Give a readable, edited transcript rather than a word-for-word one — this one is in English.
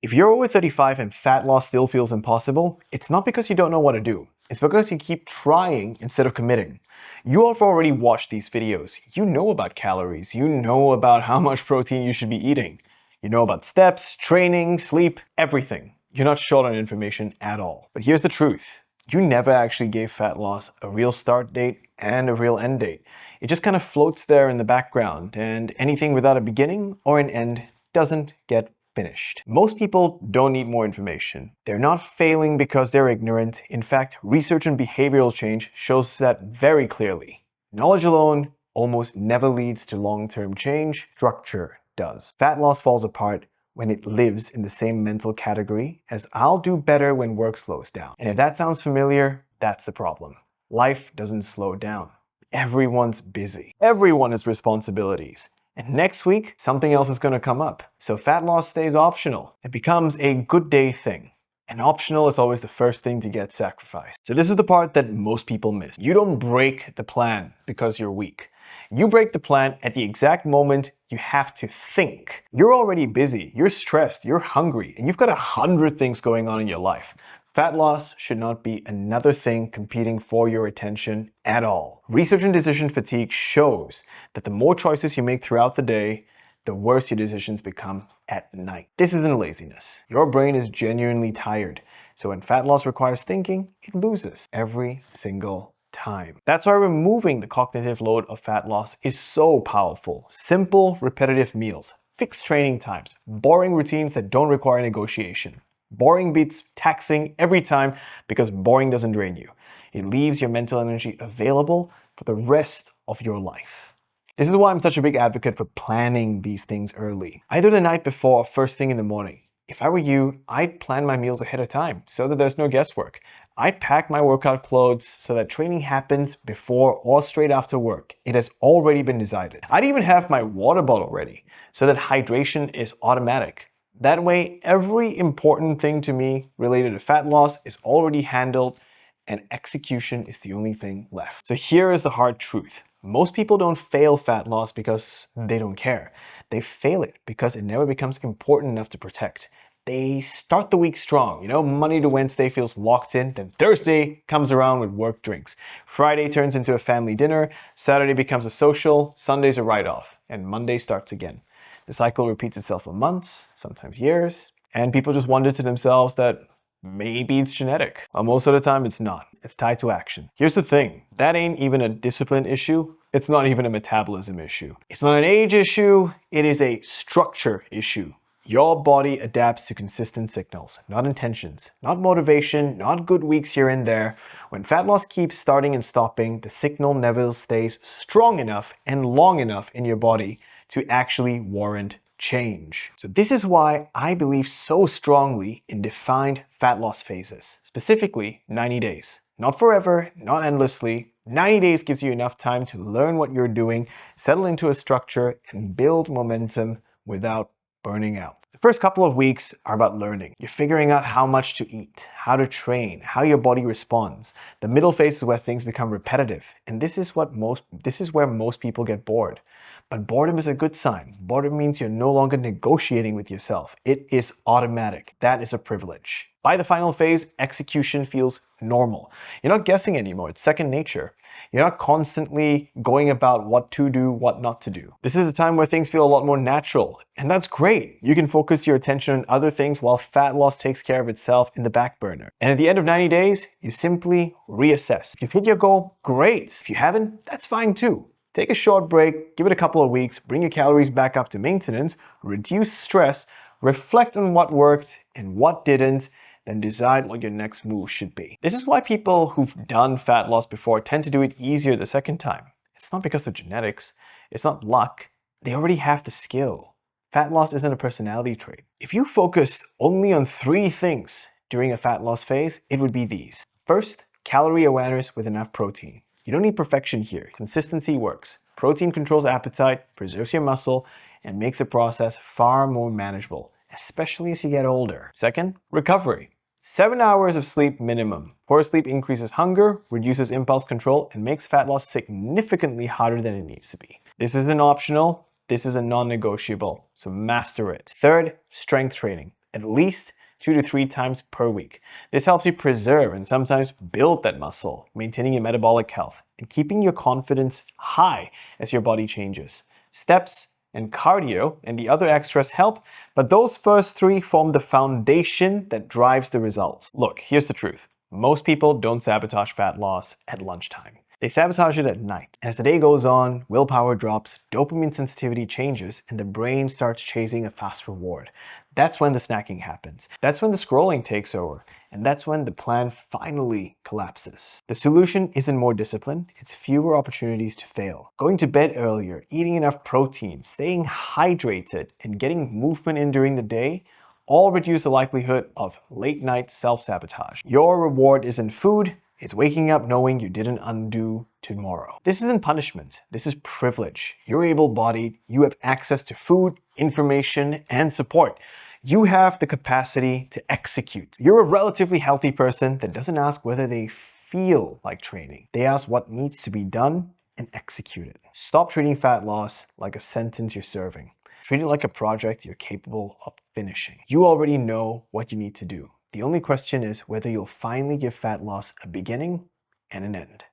If you're over 35 and fat loss still feels impossible, it's not because you don't know what to do. It's because you keep trying instead of committing. You have already watched these videos. You know about calories. You know about how much protein you should be eating. You know about steps, training, sleep, everything. You're not short on information at all. But here's the truth. You never actually gave fat loss a real start date and a real end date. It just kind of floats there in the background, and anything without a beginning or an end doesn't get finished. Most people don't need more information. They're not failing because they're ignorant. In fact, research on behavioral change shows that very clearly. Knowledge alone almost never leads to long-term change. Structure does. Fat loss falls apart when it lives in the same mental category as I'll do better when work slows down. And if that sounds familiar, that's the problem. Life doesn't slow down. Everyone's busy. Everyone has responsibilities. And next week, something else is going to come up. So fat loss stays optional. It becomes a good day thing. And optional is always the first thing to get sacrificed. So this is the part that most people miss. You don't break the plan because you're weak. You break the plan at the exact moment you have to think. You're already busy, you're stressed, you're hungry, and you've got 100 things going on in your life. Fat loss should not be another thing competing for your attention at all. Research on decision fatigue shows that the more choices you make throughout the day, the worse your decisions become at night. This isn't laziness. Your brain is genuinely tired. So when fat loss requires thinking, it loses every single time. That's why removing the cognitive load of fat loss is so powerful. Simple, repetitive meals, fixed training times, boring routines that don't require negotiation. Boring beats taxing every time because boring doesn't drain you. It leaves your mental energy available for the rest of your life. This is why I'm such a big advocate for planning these things early, either the night before or first thing in the morning. If I were you, I'd plan my meals ahead of time so that there's no guesswork. I'd pack my workout clothes so that training happens before or straight after work. It has already been decided. I'd even have my water bottle ready so that hydration is automatic. That way, every important thing to me related to fat loss is already handled and execution is the only thing left. So here is the hard truth. Most people don't fail fat loss because they don't care. They fail it because it never becomes important enough to protect. They start the week strong. Monday to Wednesday feels locked in, then Thursday comes around with work drinks. Friday turns into a family dinner, Saturday becomes a social, Sunday's a write-off, and Monday starts again. The cycle repeats itself for months, sometimes years, and people just wonder to themselves that maybe it's genetic. Well, most of the time it's not. It's tied to action. Here's the thing, that ain't even a discipline issue. It's not even a metabolism issue. It's not an age issue, it is a structure issue. Your body adapts to consistent signals, not intentions, not motivation, not good weeks here and there. When fat loss keeps starting and stopping, the signal never stays strong enough and long enough in your body to actually warrant change. So this is why I believe so strongly in defined fat loss phases, specifically 90 days. Not forever, not endlessly. 90 days gives you enough time to learn what you're doing, settle into a structure, and build momentum without burning out. The first couple of weeks are about learning. You're figuring out how much to eat, how to train, how your body responds. The middle phase is where things become repetitive, and this is where most people get bored. But boredom is a good sign. Boredom means you're no longer negotiating with yourself. It is automatic. That is a privilege. By the final phase, execution feels normal. You're not guessing anymore. It's second nature. You're not constantly going about what to do, what not to do. This is a time where things feel a lot more natural, and that's great. You can focus your attention on other things while fat loss takes care of itself in the back burner. And at the end of 90 days, you simply reassess. If you've hit your goal, great. If you haven't, that's fine too. Take a short break, give it a couple of weeks, bring your calories back up to maintenance, reduce stress, reflect on what worked and what didn't, then decide what your next move should be. This is why people who've done fat loss before tend to do it easier the second time. It's not because of genetics, it's not luck, they already have the skill. Fat loss isn't a personality trait. If you focused only on 3 things during a fat loss phase, it would be these. First, calorie awareness with enough protein. You don't need perfection here. Consistency works. Protein controls appetite, preserves your muscle, and makes the process far more manageable, especially as you get older. Second, recovery. 7 hours of sleep minimum. Poor sleep increases hunger, reduces impulse control, and makes fat loss significantly harder than it needs to be. This isn't optional. This is a non-negotiable, so master it. Third, strength training. at least 2 to 3 times per week. This helps you preserve and sometimes build that muscle, maintaining your metabolic health and keeping your confidence high as your body changes. Steps and cardio and the other extras help, but those first three form the foundation that drives the results. Look, here's the truth. Most people don't sabotage fat loss at lunchtime. They sabotage it at night. And as the day goes on, willpower drops, dopamine sensitivity changes, and the brain starts chasing a fast reward. That's when the snacking happens. That's when the scrolling takes over. And that's when the plan finally collapses. The solution isn't more discipline, it's fewer opportunities to fail. Going to bed earlier, eating enough protein, staying hydrated, and getting movement in during the day all reduce the likelihood of late night self-sabotage. Your reward isn't food, it's waking up knowing you didn't undo tomorrow. This isn't punishment, this is privilege. You're able-bodied, you have access to food, information, and support. You have the capacity to execute. You're a relatively healthy person that doesn't ask whether they feel like training. They ask what needs to be done and execute it. Stop treating fat loss like a sentence you're serving. Treat it like a project you're capable of finishing. You already know what you need to do. The only question is whether you'll finally give fat loss a beginning and an end.